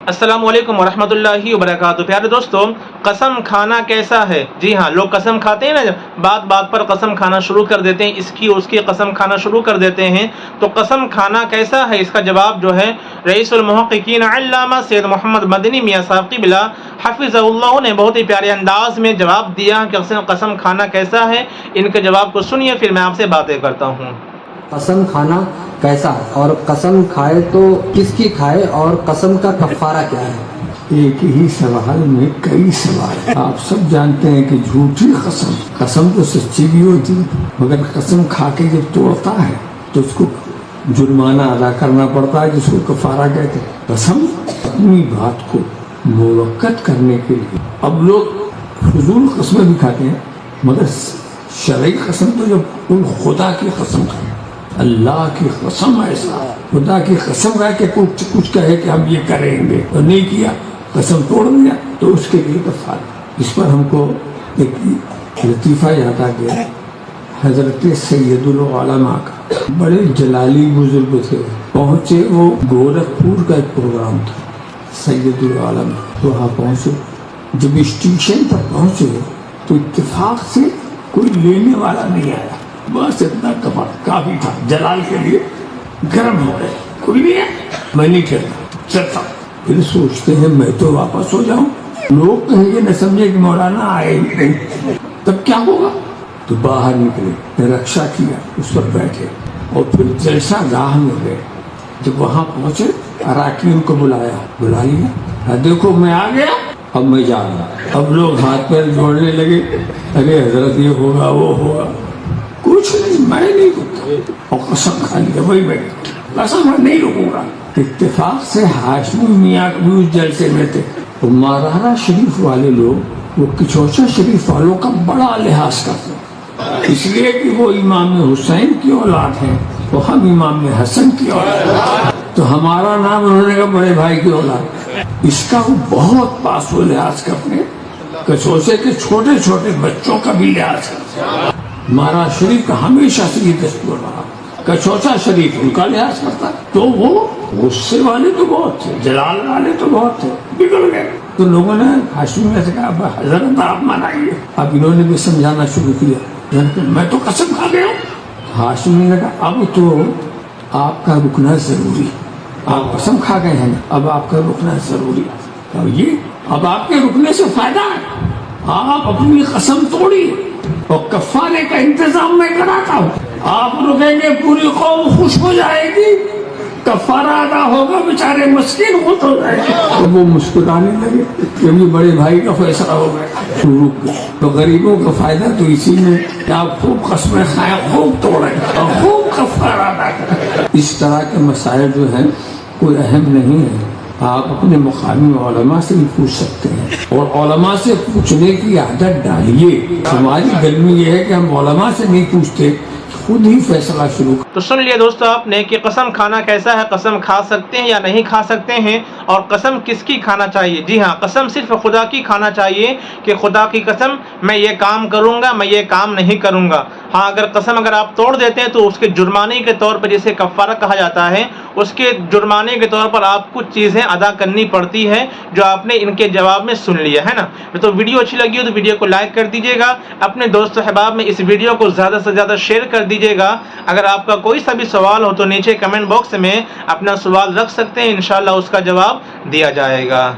السلام علیکم ورحمۃ اللہ وبرکاتہ۔ پیارے دوستو، قسم کھانا کیسا ہے؟ جی ہاں، لوگ قسم کھاتے ہیں نا، جب بات بات پر قسم کھانا شروع کر دیتے ہیں، اس کی قسم کھانا شروع کر دیتے ہیں، تو قسم کھانا کیسا ہے، اس کا جواب جو ہے رئیس المحققین علامہ سید محمد مدنی میاں صاحب قبلہ حفظہ اللہ نے بہت ہی پیارے انداز میں جواب دیا کہ قسم کھانا کیسا ہے۔ ان کے جواب کو سنیے، پھر میں آپ سے باتیں کرتا ہوں۔ قسم کھانا کیسا ہے اور قسم کھائے تو کس کی کھائے اور قسم کا کفارہ کیا ہے؟ ایک ہی سوال میں کئی سوال۔ آپ سب جانتے ہیں کہ جھوٹی قسم تو سچی بھی ہوتی ہے، مگر قسم کھا کے جب توڑتا ہے تو اس کو جرمانہ ادا کرنا پڑتا ہے، جس کو کفارہ کہتے ہیں۔ قسم اپنی بات کو موقت کرنے کے لیے، اب لوگ فضول قسمیں بھی کھاتے ہیں، مگر شرعی قسم تو جب ان خدا کی قسم کھائے، اللہ کی قسم، ایسا خدا کی قسم ہے کہ کچھ کہے کہ ہم یہ کریں گے اور نہیں کیا، قسم توڑ دیا، تو اس کے لیے کفارہ۔ اس پر ہم کو ایک لطیفہ یاد آ گیا، حضرت سید العلماء کا، بڑے جلالی بزرگ تھے، پہنچے، وہ گورکھپور کا ایک پروگرام تھا، سید العلماء تو وہاں پہنچے۔ جب اسٹیشن پر پہنچے تو اتفاق سے کوئی لینے والا نہیں آیا، بس اتنا کافی تھا جلال کے لیے۔ گرم ہو گئے، کوئی نہیں ہے، میں نہیں ٹھہرتا، چلتا۔ پھر سوچتے ہیں میں تو واپس ہو جاؤں، لوگ کہیں گے نہ سمجھے کہ مولانا آئے ہی نہیں، تب کیا ہوگا؟ تو باہر نکلے، رکشا کیا، اس پر بیٹھے اور پھر جلسہ گاہ میں گئے۔ جب وہاں پہنچے، اراکین کو بلا لیا، دیکھو میں آ گیا، اب میں جا رہا۔ اب لوگ ہاتھ پیر جوڑنے لگے، ارے حضرت یہ ہوگا وہ ہوگا، کچھ نہیں، میں نہیں رکتا، اور قسم کھا لیا، وہی بیٹھے، قسم میں نہیں رکوں گا۔ اتفاق سے ہاشمی میاں بھی اس جلسے میں تھے، وہ مارارا شریف والے لوگ، وہ کچوچا شریف والوں کا بڑا لحاظ کرتے ہیں، اس لیے کہ وہ امام حسین کی اولاد ہیں، وہ ہم امام حسن کی اولاد ہیں، تو ہمارا نام انہوں نے کہا بڑے بھائی کی اولاد۔ اس کا وہ بہت پاس و لحاظ کرتے ہیں، کچوچے کے چھوٹے چھوٹے بچوں کا بھی لحاظ کرتے ہیں۔ مارا شریف کا ہمیشہ سے یہ دستور رہا، کچوچا شریف ان کا لحاظ کرتا، تو وہ غصے والے تو بہت تھے، جلال والے تو بہت تھے، بگڑ گئے۔ تو لوگوں نے ہاشمی میں سے کہا حضرت آپ منائیے۔ اب انہوں نے بھی سمجھانا شروع کیا، میں تو قسم کھا گیا ہوں۔ ہاشمی نے کہا اب تو آپ کا رکنا ضروری، آپ قسم کھا گئے ہیں، اب آپ کا رکنا ضروری، اور یہ اب آپ کے رکنے سے فائدہ ہے، آپ اپنی قسم توڑیے اور کفارے کا انتظام میں کراتا ہوں، آپ رکیں گے پوری قوم خوش ہو جائے گی، کفارہ ادا ہوگا، بیچارے مسکین خود ہو جائے گے۔ تو وہ مسکرانے لگے، کیونکہ بڑے بھائی کا فیصلہ ہو گیا، رک گئے۔ تو غریبوں کا فائدہ تو اسی میں کہ آپ خوب قسمیں کھائیں، خوب توڑیں اور خوب کفارہ ادا کریں۔ اس طرح کے مسائل جو ہیں کوئی اہم نہیں ہے، آپ اپنے مقامی علماء سے بھی پوچھ سکتے ہیں، اور علماء سے پوچھنے کی عادت ڈالیے۔ ہماری گرمی یہ ہے کہ ہم علماء سے نہیں پوچھتے، خود ہی فیصلہ شروع۔ تو سن لیے دوستو آپ نے کہ قسم کھانا کیسا ہے، قسم کھا سکتے ہیں یا نہیں کھا سکتے ہیں، اور قسم کس کی کھانا چاہیے۔ جی ہاں، قسم صرف خدا کی کھانا چاہیے کہ خدا کی قسم میں یہ کام کروں گا، میں یہ کام نہیں کروں گا۔ ہاں، اگر آپ توڑ دیتے ہیں تو اس کے جرمانے کے طور پر، جسے کفارہ کہا جاتا ہے، اس کے جرمانے کے طور پر آپ کچھ چیزیں ادا کرنی پڑتی ہے جو آپ نے ان کے جواب میں سن لیا ہے نا۔ تو ویڈیو اچھی لگی ہو تو ویڈیو کو لائک کر دیجیے گا، اپنے دوست احباب میں اس ویڈیو کو زیادہ سے زیادہ شیئر کر دیجیے گا۔ اگر آپ کا کوئی سا بھی سوال ہو تو نیچے کمنٹ باکس میں اپنا سوال رکھ سکتے ہیں، انشاءاللہ اس کا جواب دیا جائے گا۔